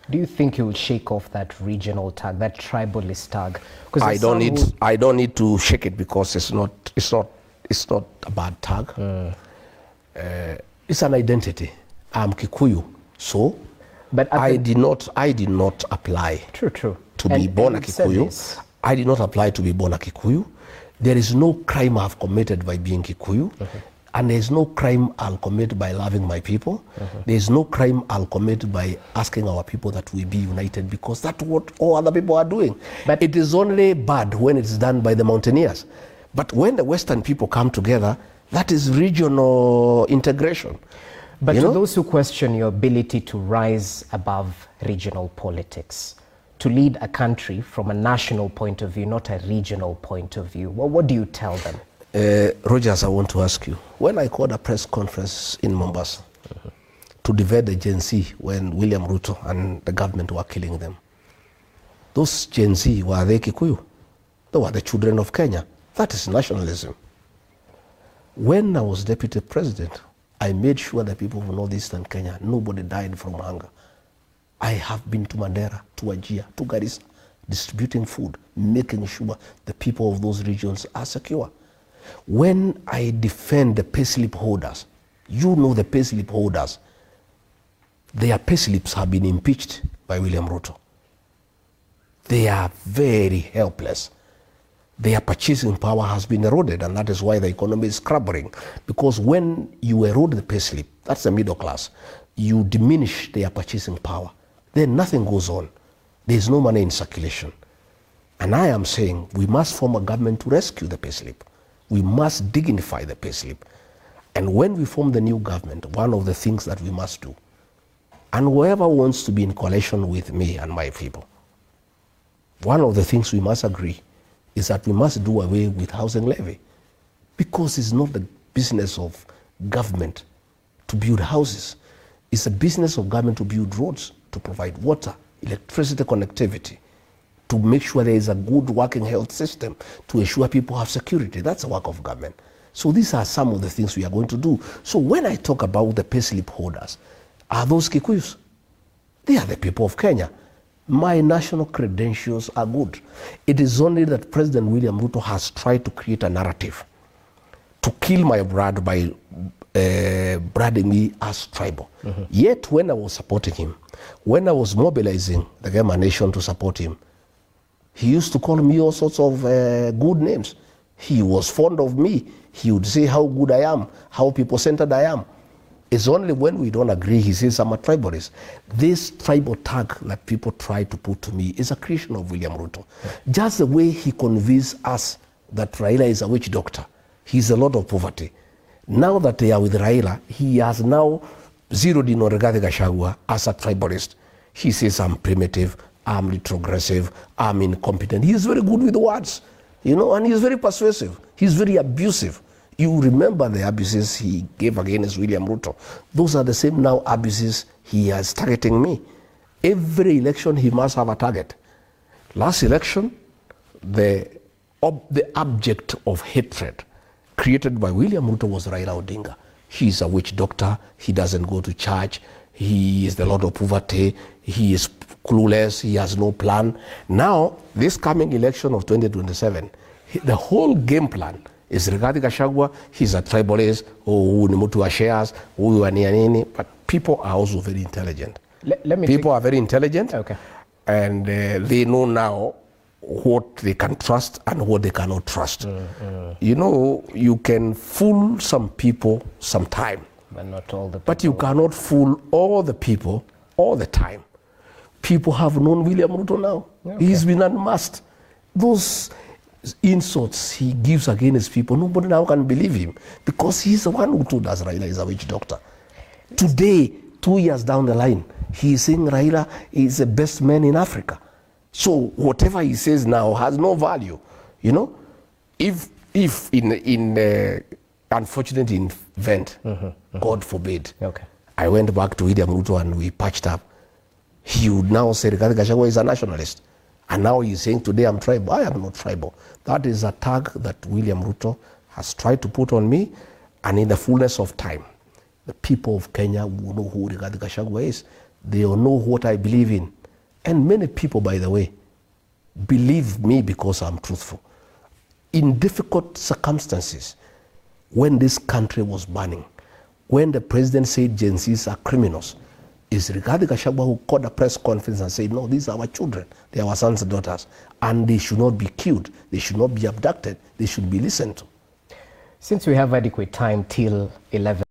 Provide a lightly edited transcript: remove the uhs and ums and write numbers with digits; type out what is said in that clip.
Do you think you'll shake off that regional tag, that tribalist tag? I don't need to shake it because it's not a bad tag. It's an identity. I'm Kikuyu, so but I did not apply to be born a Kikuyu. I did not apply to be born a Kikuyu. There is no crime I've committed by being Kikuyu. And there's no crime I'll commit by loving my people. There's no crime I'll commit by asking our people that we be united, because that's what all other people are doing. But it is only bad when it's done by the mountaineers. But when the Western people come together, that is regional integration. But to those who question your ability to rise above regional politics, to lead a country from a national point of view, not a regional point of view, well, what do you tell them? Rogers, I want to ask you, when I called a press conference in Mombasa to divide the Gen Z when William Ruto and the government were killing them, those Gen Z, were they Kikuyu? They were the children of Kenya. That is nationalism. When I was deputy president, I made sure that people of northeastern Kenya, nobody died from hunger. I have been to Mandera, to Wajir, to Garissa, distributing food, making sure the people of those regions are secure. When I defend the payslip holders, you know the payslip holders, their payslips have been impeached by William Ruto. They are very helpless. Their purchasing power has been eroded, and that is why the economy is crumbling. Because when you erode the payslip, that's the middle class, you diminish their purchasing power, then nothing goes on. There is no money in circulation. And I am saying we must form a government to rescue the payslip. We must dignify the payslip. And when we form the new government, one of the things that we must do, and whoever wants to be in coalition with me and my people, one of the things we must agree is that we must do away with housing levy, because it's not the business of government to build houses. It's a business of government to build roads, to provide water, electricity connectivity, to make sure there is a good working health system, to ensure people have security. That's the work of government. So these are some of the things we are going to do. So when I talk about the payslip holders, are those Kikuyus? They are the people of Kenya. My national credentials are good. It is only that President William Ruto has tried to create a narrative to kill my brand by branding me as tribal. Yet when I was supporting him, when I was mobilizing the Gema nation to support him, he used to call me all sorts of good names. He was fond of me. He would say how good I am, how people-centered I am. It's only when we don't agree, he says I'm a tribalist. This tribal tag that people try to put to me is a creation of William Ruto. Just the way he convinced us that Raila is a witch doctor. He's a lot of poverty. Now that they are with Raila, he has now zeroed in on Rigathi Gachagua as a tribalist. He says I'm primitive, I'm retrogressive, I'm incompetent. He's very good with words, you know, and he's very persuasive. He's very abusive. You remember the abuses he gave against William Ruto. Those are the same now abuses he is targeting me. Every election he must have a target. Last election, the object of hatred created by William Ruto was Raila Odinga. He's a witch doctor, he doesn't go to church, he is the Lord of poverty, he is clueless, he has no plan. Now, this coming election of 2027, the whole game plan is Rigathi Gachagua. He's a tribalist, who ni mtu wa shares, who wa nini, but people are also very intelligent. People are very intelligent, okay. And they know now what they can trust and what they cannot trust. You know, you can fool some people sometime, but not all the people. But you cannot fool all the people all the time. People have known William Ruto now. Okay. He's been unmasked. Those insults he gives against people, nobody now can believe him, because he's the one who told us Raila is a witch doctor. Today, 2 years down the line, he's saying Raila is the best man in Africa. So whatever he says now has no value, you know. If in unfortunate event, God forbid, I went back to William Ruto and we patched up, he would now say Rigathi Gachagua is a nationalist. And now he's saying today I'm tribal. I am not tribal. That is a tag that William Ruto has tried to put on me, and in the fullness of time, the people of Kenya will know who Rigathi Gachagua is. They all know what I believe in. And many people, by the way, believe me because I'm truthful. In difficult circumstances, when this country was burning, when the president said Gen Zs are criminals, it's Rigathi Gachagua who called a press conference and said, no, these are our children. They are our sons and daughters. And they should not be killed. They should not be abducted. They should be listened to. Since we have adequate time till 11,